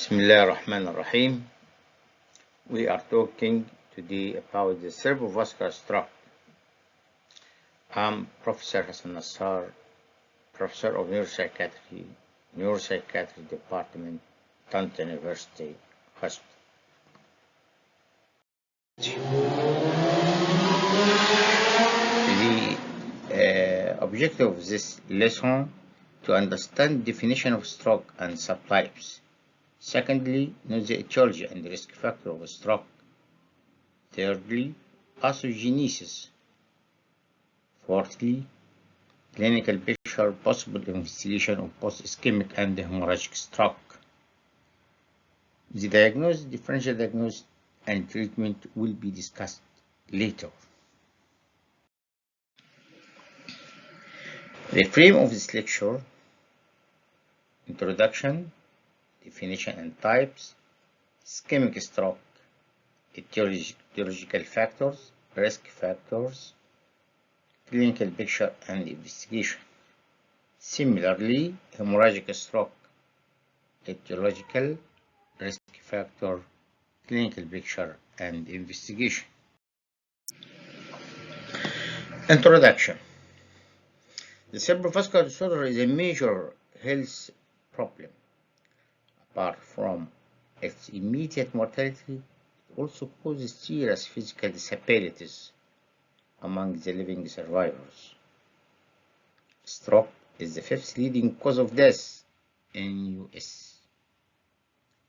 Bismillah ar-Rahman ar-Rahim. We are talking today about the cerebrovascular stroke. I'm Professor Hassan Nassar, Professor of Neuropsychiatry Department, Tanta University Hospital. The objective of this lesson to understand definition of stroke and subtypes. Secondly, know the etiology and risk factor of stroke. Thirdly, pathogenesis. Fourthly, clinical picture, possible investigation of post-ischemic and hemorrhagic stroke. The diagnosis, differential diagnosis, and treatment will be discussed later. The frame of this lecture: introduction, definition and types, ischemic stroke, etiological factors, risk factors, clinical picture and investigation. Similarly, hemorrhagic stroke, etiological, risk factor, clinical picture and investigation. Introduction. The cerebrovascular disorder is a major health problem. Apart from its immediate mortality, it also causes serious physical disabilities among the living survivors. Stroke is the fifth leading cause of death in US,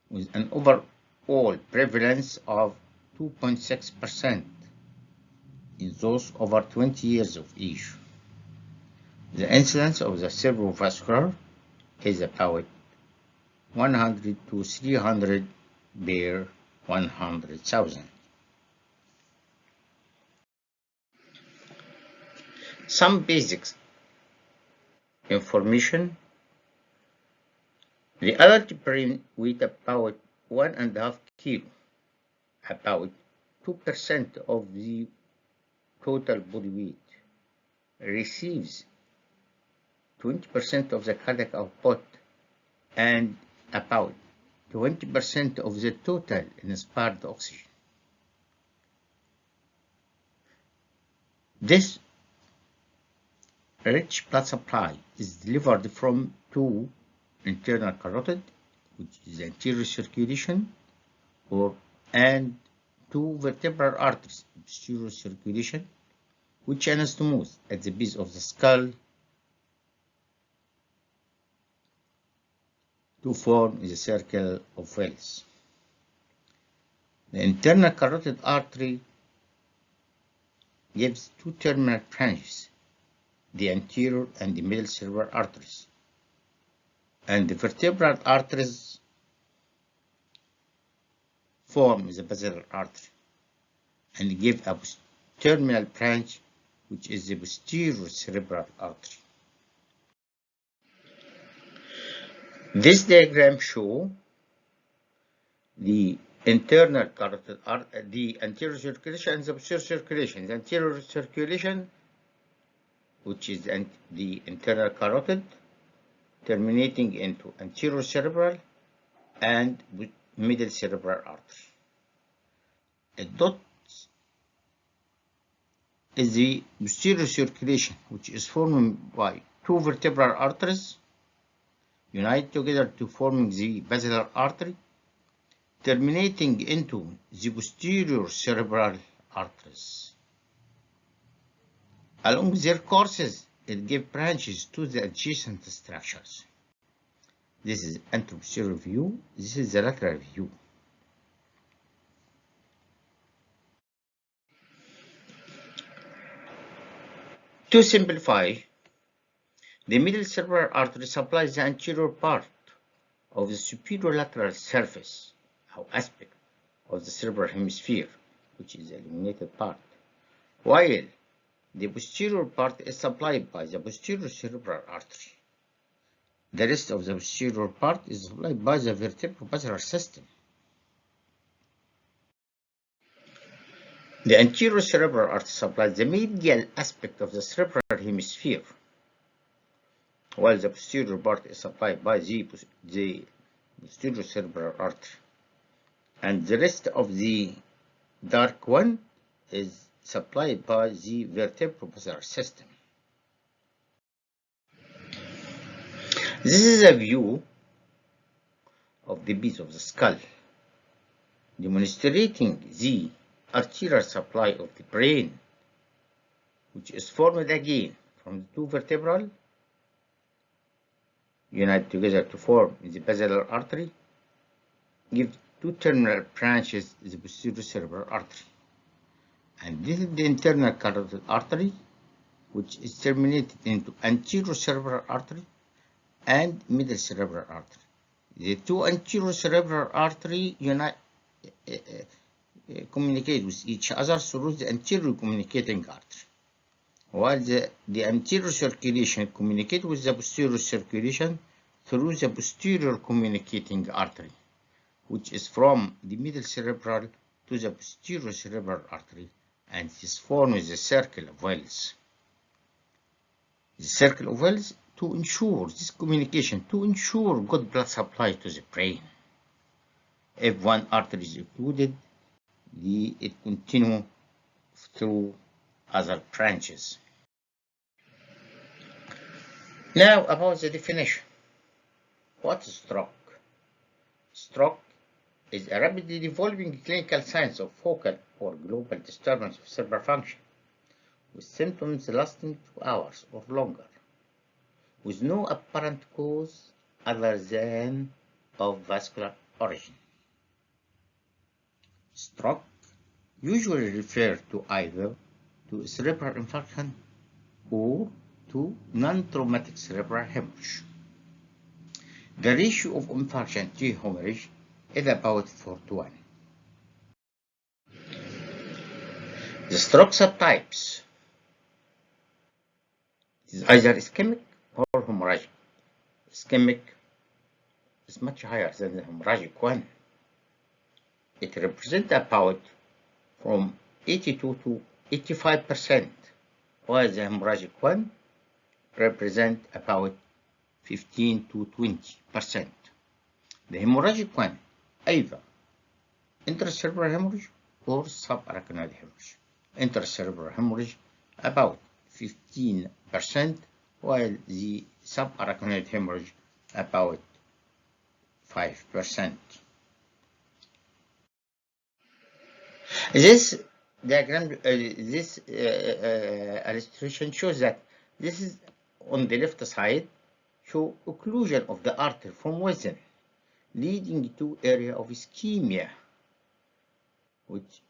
with an overall prevalence of 2.6% in those over 20 years of age. The incidence of the cerebrovascular is about 100 to 300 per 100,000. Some basics information. The adult brain weighs about 1.5 kilo, about 2% of the total body weight, receives 20% of the cardiac output and about 20% of the total inspired oxygen. This rich blood supply is delivered from two internal carotid, which is the anterior circulation, and two vertebral arteries, posterior circulation, which anastomose at the base of the skull to form the circle of Wells. The internal carotid artery gives two terminal branches, the anterior and the middle cerebral arteries, and the vertebral arteries form the basilar artery and give a terminal branch, which is the posterior cerebral artery. This diagram shows the internal carotid artery, the anterior circulation and the posterior circulation. The anterior circulation, which is the internal carotid, terminating into anterior cerebral and middle cerebral artery. A dot is the posterior circulation, which is formed by two vertebral arteries unite together to forming the basilar artery, terminating into the posterior cerebral arteries. Along their courses, it gives branches to the adjacent structures. This is anteroposterior view. This is the lateral view. To simplify, the middle cerebral artery supplies the anterior part of the superior lateral surface, or aspect of the cerebral hemisphere, which is the illuminated part, while the posterior part is supplied by the posterior cerebral artery. The rest of the posterior part is supplied by the vertebropatellar system. The anterior cerebral artery supplies the medial aspect of the cerebral hemisphere, while the posterior part is supplied by the posterior cerebral artery, and the rest of the dark one is supplied by the vertebrovascular system. This is a view of the base of the skull, demonstrating the arterial supply of the brain, which is formed again from the two vertebrae unite together to form the basilar artery, give two terminal branches the posterior cerebral artery. And this is the internal carotid artery, which is terminated into anterior cerebral artery and middle cerebral artery. The two anterior cerebral artery communicate with each other through the anterior communicating artery, while the anterior circulation communicates with the posterior circulation through the posterior communicating artery, which is from the middle cerebral to the posterior cerebral artery, and this forms the circle of Wells. The circle of Wells to ensure this communication, to ensure good blood supply to the brain. If one artery is occluded, it continues through other branches. Now about the definition. What is stroke? Stroke is a rapidly evolving clinical science of focal or global disturbance of cerebral function, with symptoms lasting 2 hours or longer, with no apparent cause other than of vascular origin. Stroke usually refers to either to cerebral infarction or to non-traumatic cerebral hemorrhage. The ratio of infarction to hemorrhage is about 4:1. The stroke subtypes is either ischemic or hemorrhagic. Ischemic is much higher than the hemorrhagic one. It represents about from 82 to 85%, while the hemorrhagic one represents about 15 to 20%. The hemorrhagic one, either intracerebral hemorrhage or subarachnoid hemorrhage. Intracerebral hemorrhage about 15%, while the subarachnoid hemorrhage about 5%. This diagram, this illustration shows that this is on the left side, show occlusion of the artery from within, leading to area of ischemia, which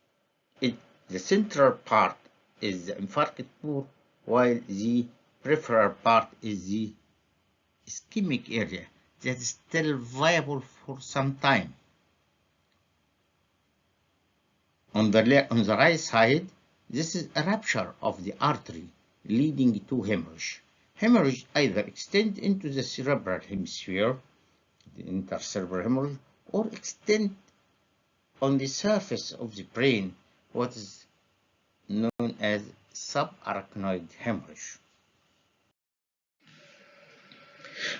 the central part is the infarct pore, while the peripheral part is the ischemic area that is still viable for some time. On the right side, this is a rupture of the artery leading to hemorrhage. Hemorrhage either extend into the cerebral hemisphere, the intercerebral hemorrhage, or extend on the surface of the brain, what is known as subarachnoid hemorrhage.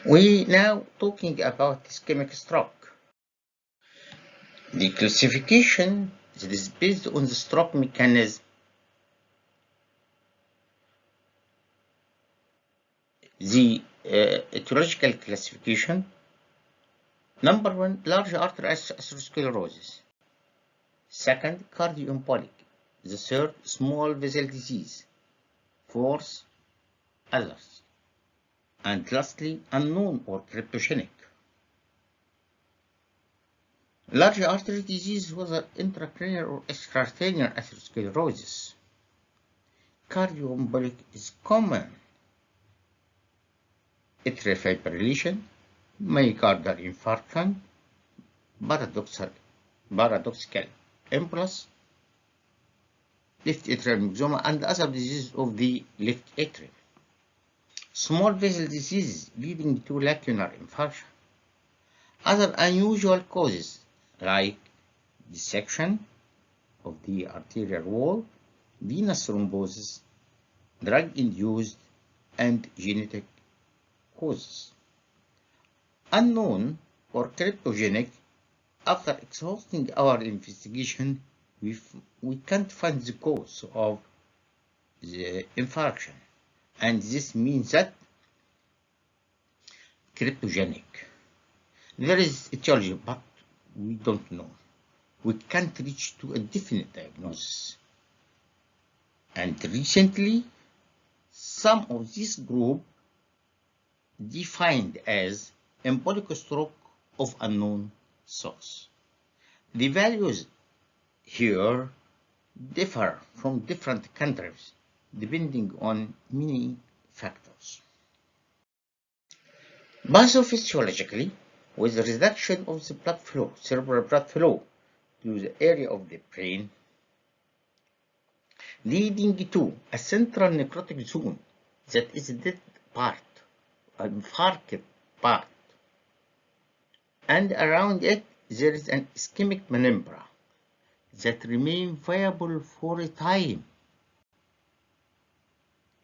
We now talking about ischemic stroke. The classification that is based on the stroke mechanism. The etiological classification. Number 1, large artery atherosclerosis. Second, cardioembolic. The third, small vessel disease. Fourth, others. And lastly, unknown or cryptogenic. Large artery disease, whether intracranial or extracranial atherosclerosis. Cardioembolic is common. Atrial fibrillation, myocardial infarction, paradoxical impulse, left atrial myxoma, and other diseases of the left atrium. Small vessel disease leading to lacunar infarction. Other unusual causes like dissection of the arterial wall, venous thrombosis, drug-induced, and genetic causes. Unknown or cryptogenic. After exhausting our investigation, we can't find the cause of the infarction, and this means that cryptogenic. There is etiology, but we don't know. We can't reach to a definite diagnosis. And recently, some of this group defined as embolic stroke of unknown source. The values here differ from different countries depending on many factors. Pathophysiologically, with the reduction of the blood flow, cerebral blood flow to the area of the brain, leading to a central necrotic zone that is a dead part, an infarcted part, and around it there is an ischemic penumbra that remain viable for a time.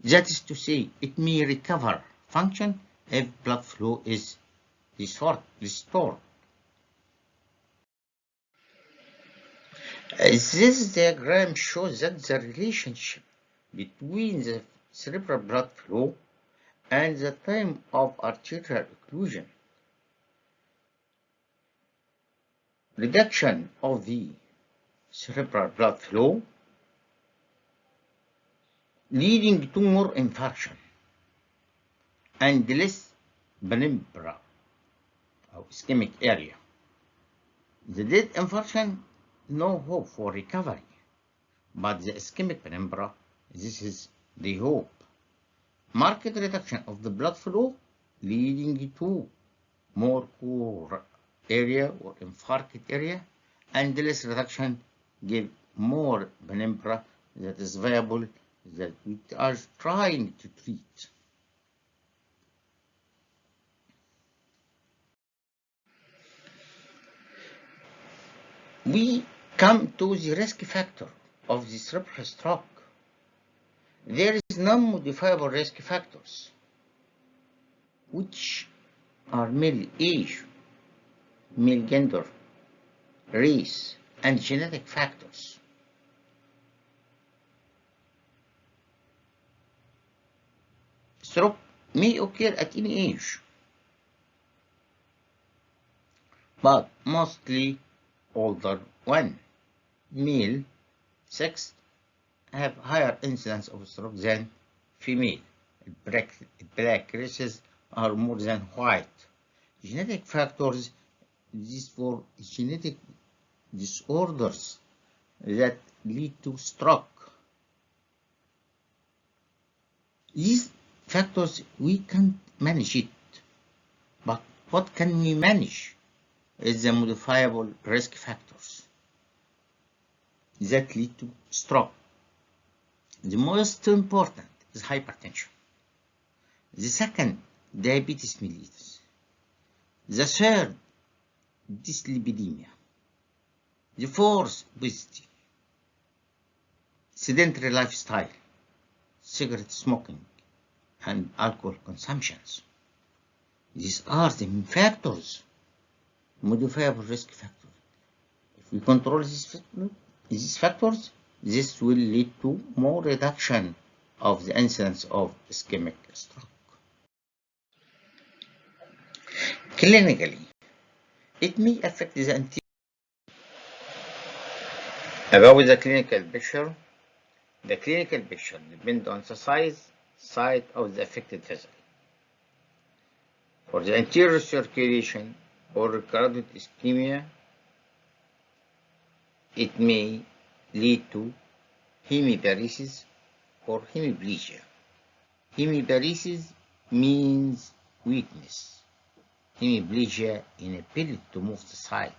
That is to say, it may recover function if blood flow is restored. This diagram shows that the relationship between the cerebral blood flow and the time of arterial occlusion. Reduction of the cerebral blood flow leading to more infarction and less penumbra or ischemic area. The dead infarction, no hope for recovery, but the ischemic penumbra, this is the hope. Marked reduction of the blood flow leading to more core area or infarcted area, and less reduction give more penumbra that is viable, that we are trying to treat. We come to the risk factor of the cerebral stroke. There is non-modifiable risk factors, which are male age, male gender, race, and genetic factors. Stroke may occur at any age, but mostly older one. Male sex have higher incidence of stroke than female. Black races are more than white. Genetic factors, these for genetic disorders that lead to stroke. These factors, we can't manage it, but what can we manage is the modifiable risk factors that lead to stroke. The most important is hypertension. The second, diabetes mellitus. The third, dyslipidemia. The fourth, obesity. Sedentary lifestyle, cigarette smoking, and alcohol consumptions. These are the main factors, modifiable risk factors. If we control these factors, this will lead to more reduction of the incidence of ischemic stroke. Clinically, it may affect the anterior. About the clinical picture depends on the site of the affected vessel. For the anterior circulation or recurrent ischemia, it may lead to hemiparesis or hemiplegia. Hemiparesis means weakness. Hemiplegia, inability to move the side.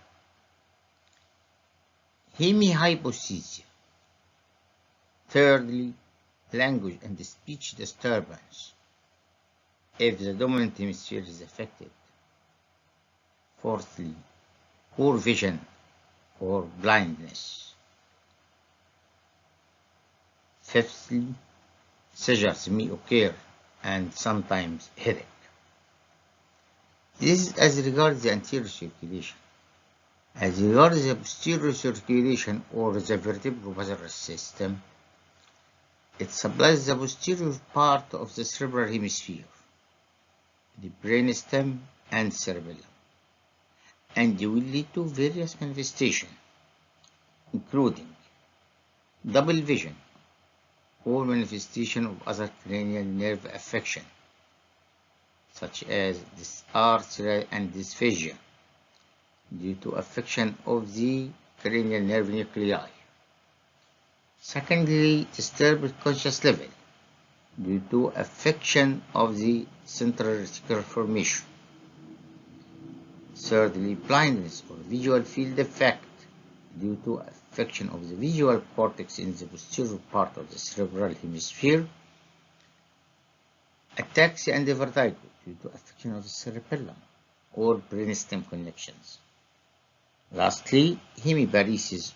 Hemihypoesthesia. Thirdly, language and speech disturbance if the dominant hemisphere is affected. Fourthly, poor vision or blindness. Fifthly, seizures may occur and sometimes headache. This is as regards the anterior circulation. As regards the posterior circulation or the vertebrovascular system, it supplies the posterior part of the cerebral hemisphere, the brainstem and cerebellum, and will lead to various manifestations, including double vision or manifestation of other cranial nerve affection, such as dysarthria and dysphagia, due to affection of the cranial nerve nuclei. Secondly, disturbed conscious level, due to affection of the central reticular formation. Thirdly, blindness or visual field defect, due to affection of the visual cortex in the posterior part of the cerebral hemisphere. Ataxia and vertigo, due to affection of the cerebellum or brainstem connections. Lastly, hemiparesis,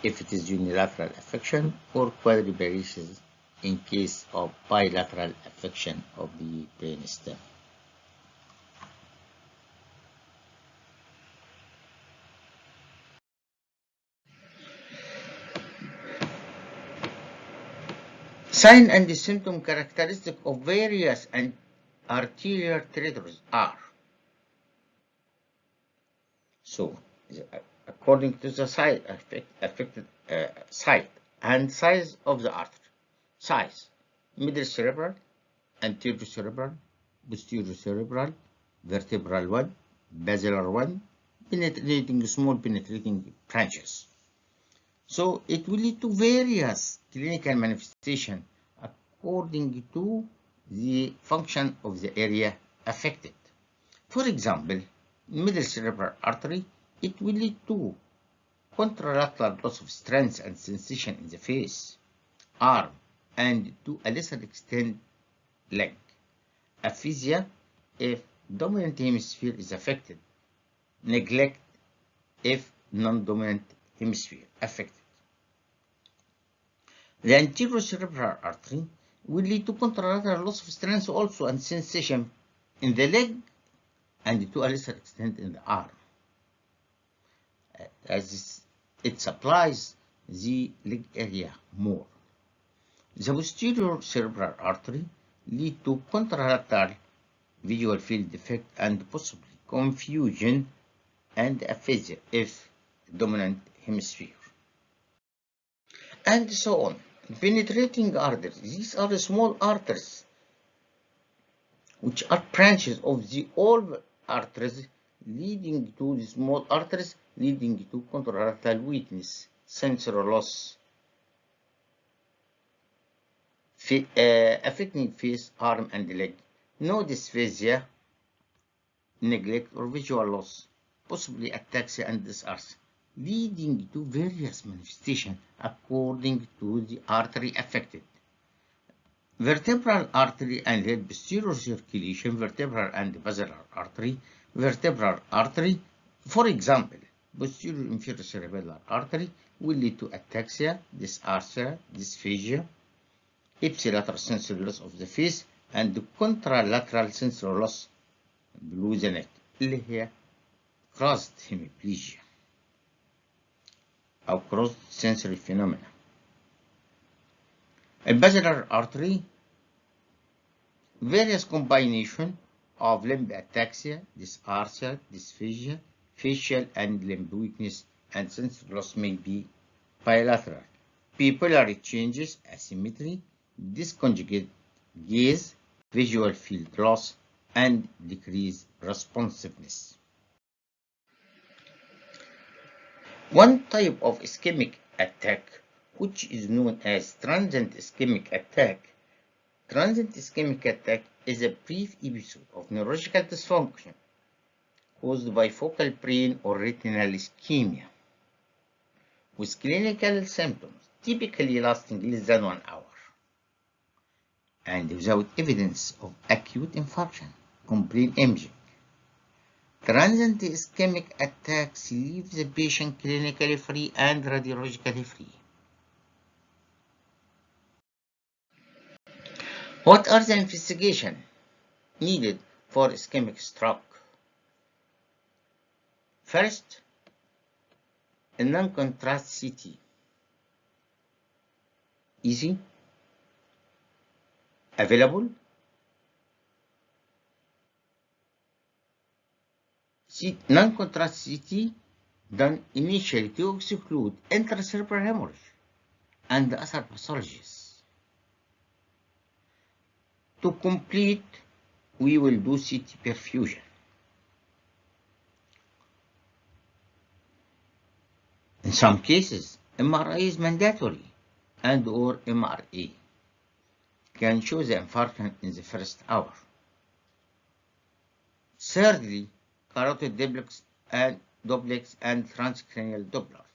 if it is unilateral affection, or quadriparesis in case of bilateral affection of the brainstem. Sign and symptom characteristic of various and arterial territories are: so, according to the site affected site and size of the artery. Size: middle cerebral, anterior cerebral, posterior cerebral, vertebral one, basilar one, penetrating small penetrating branches. So it will lead to various clinical manifestations according to the function of the area affected. For example, middle cerebral artery, it will lead to contralateral loss of strength and sensation in the face, arm, and to a lesser extent leg. Aphasia if dominant hemisphere is affected. Neglect if non-dominant hemisphere affected. The anterior cerebral artery will lead to contralateral loss of strength also and sensation in the leg and to a lesser extent in the arm, as it supplies the leg area more. The posterior cerebral artery lead to contralateral visual field defect and possibly confusion and aphasia if dominant hemisphere. And so on. Penetrating arteries. These are the small arteries which are branches of the old arteries leading to the small arteries leading to contralateral weakness, sensory loss, affecting face, arm, and leg. No dysphagia, neglect, or visual loss, possibly ataxia and dysarthria, leading to various manifestations according to the artery affected. Vertebral artery and head posterior circulation, vertebral and basilar artery, vertebral artery, for example, posterior inferior cerebellar artery will lead to ataxia, dysarthria, dysphagia, ipsilateral sensory loss of the face, and contralateral sensory loss below the neck, اللي هي crossed hemiplegia أو crossed sensory phenomena. Basilar artery, various combination of limb ataxia, dysarthria, dysphagia, facial and limb weakness, and sensory loss may be bilateral. Pupillary changes, asymmetry, disconjugate gaze, visual field loss, and decreased responsiveness. One type of ischemic attack, which is known as transient ischemic attack. Transient ischemic attack is a brief episode of neurological dysfunction caused by focal brain or retinal ischemia, with clinical symptoms typically lasting less than 1 hour, and without evidence of acute infarction, complete imaging. Transient ischemic attacks leave the patient clinically free and radiologically free. What are the investigations needed for ischemic stroke. First, a non-contrast CT. Easy, available. Non-contrast CT done initially to exclude intracerebral hemorrhage and other pathologies. To complete, we will do CT perfusion. In some cases, MRI is mandatory and/or MRA can show the infarction in the first hour. Thirdly, carotid duplex and transcranial Doppler.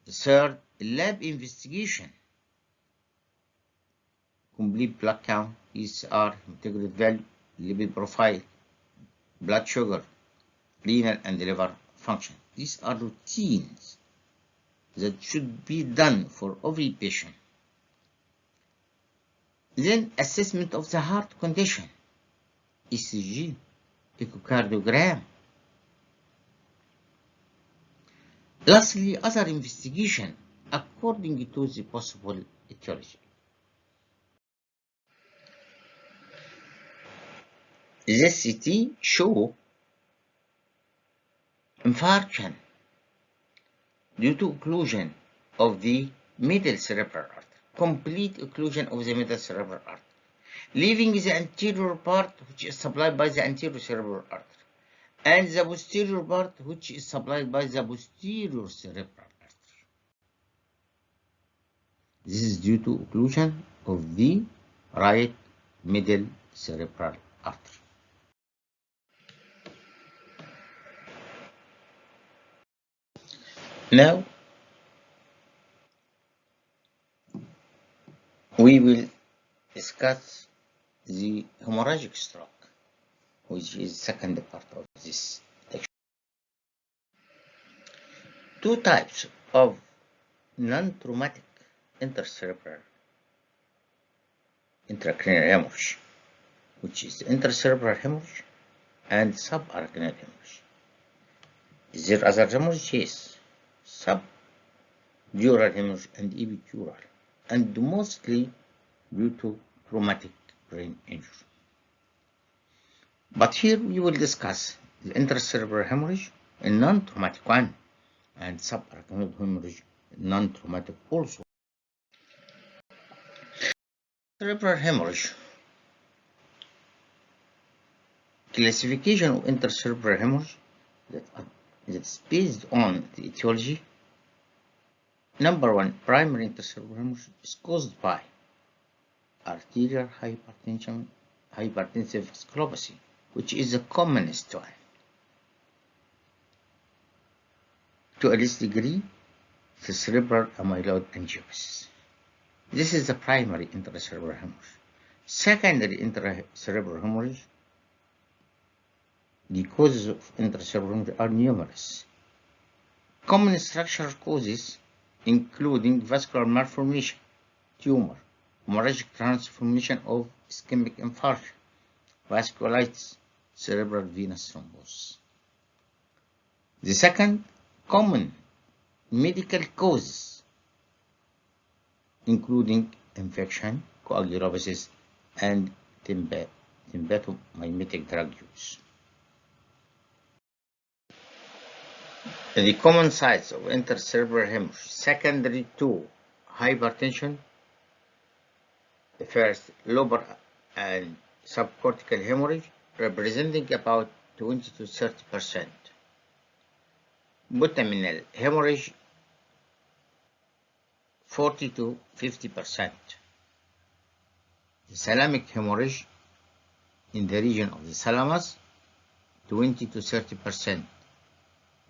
The third, lab investigation. Complete blood count, ECR, integrated value, lipid profile, blood sugar, renal and liver function. These are routines that should be done for every patient. Then assessment of the heart condition, ECG, echocardiogram. Lastly, other investigation according to the possible etiology. This CT show infarction due to occlusion of the middle cerebral artery, complete occlusion of the middle cerebral artery, leaving the anterior part which is supplied by the anterior cerebral artery and the posterior part which is supplied by the posterior cerebral artery. This is due to occlusion of the right middle cerebral artery. Now, we will discuss the hemorrhagic stroke, which is the second part of this lecture. Two types of non-traumatic intercerebral intracranial hemorrhage, which is intracerebral hemorrhage and subarachnoid hemorrhage. Is there other hemorrhage? Yes. Subdural hemorrhage and epidural, and mostly due to traumatic brain injury. But here we will discuss the intracerebral hemorrhage, a non-traumatic one, and subarachnoid hemorrhage, non-traumatic also. Cerebral hemorrhage. Classification of intracerebral hemorrhage that's based on the etiology. Number one, primary intracerebral hemorrhage is caused by arterial hypertension, hypertensive vasculopathy, which is the commonest one. To a less degree, the cerebral amyloid angiopathy. This is the primary intracerebral hemorrhage. Secondary intracerebral hemorrhage, the causes of intracerebral hemorrhage are numerous. Common structural causes including vascular malformation, tumor, hemorrhagic transformation of ischemic infarction, vasculitis, cerebral venous thrombosis. The second, common medical causes including infection, coagulopathies, and tymphatomimetic drug use. The common sites of intracerebral hemorrhage secondary to hypertension, the first lobar and subcortical hemorrhage representing about 20 to 30%. Putaminal hemorrhage 40 to 50%. The thalamic hemorrhage in the region of the thalamus 20 to 30%.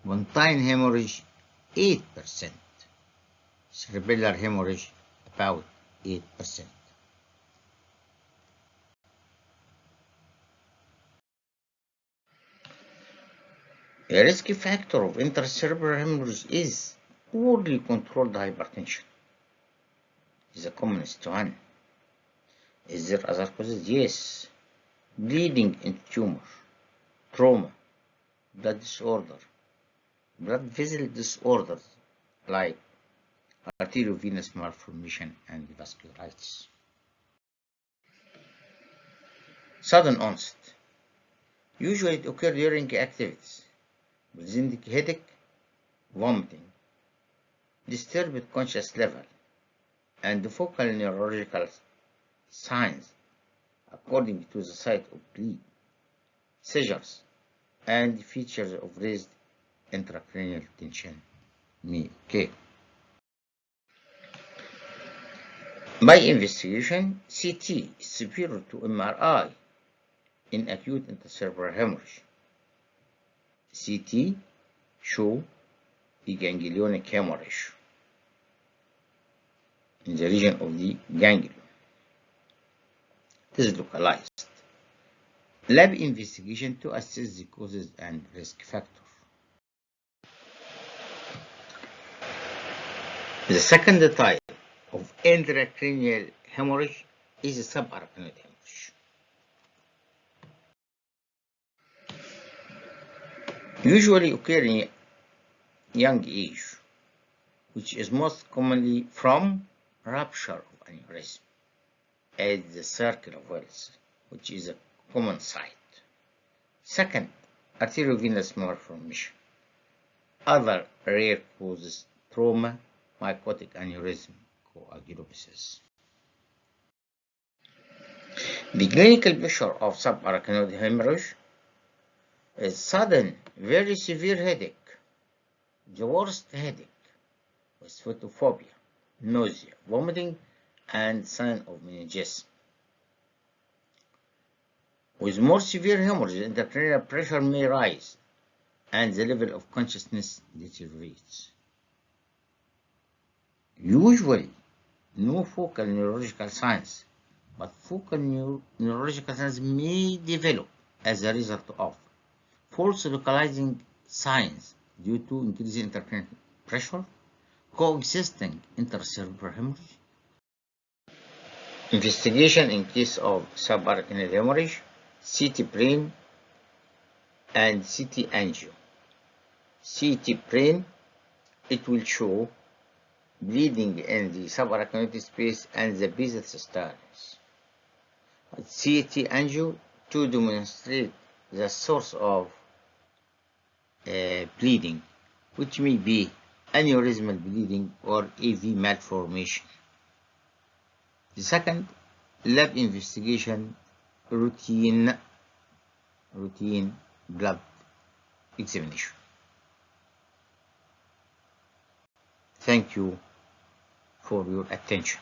Pontine hemorrhage 8%. Cerebellar hemorrhage about 8%. A risk factor of intracerebral hemorrhage is poorly controlled hypertension. Is the commonest one. Is there other causes? Yes. bleeding in tumor, trauma, blood disorder, blood vessel disorders like arteriovenous malformation and vasculitis. Sudden onset. Usually it occurs during activities, presenting headache, vomiting, disturbed conscious level, and focal neurological signs according to the site of bleed, seizures, and features of raised intracranial tension may occur. By investigation, CT is superior to MRI in acute intracerebral hemorrhage. CT show ganglionic hemorrhage in the region of the ganglion. It is localized. Lab investigation to assess the causes and risk factors. The second type of intracranial hemorrhage is subarachnoid hemorrhage. Usually occur in young age, which is most commonly from rupture of aneurysm at the circle of Wells, which is a common site. Second, arteriovenous malformation. Other rare causes: trauma, mycotic aneurysm, coagulopathy. The clinical picture of subarachnoid hemorrhage is sudden, very severe headache, the worst headache, with photophobia, nausea, vomiting, and sign of meningitis. With more severe hemorrhage, intracranial pressure may rise, and the level of consciousness deteriorates. Usually, no focal neurological signs, but focal neurological signs may develop as a result of false localizing signs due to increasing intracranial pressure, coexisting intracerebral hemorrhage. Investigation in case of subarachnoid hemorrhage: CT brain and CT angio. CT brain, it will show bleeding in the subarachnoid space and the basal cisterns. CT angio to demonstrate the source of bleeding, which may be aneurysmal bleeding or AV malformation. The second, lab investigation, routine blood examination. Thank you for your attention.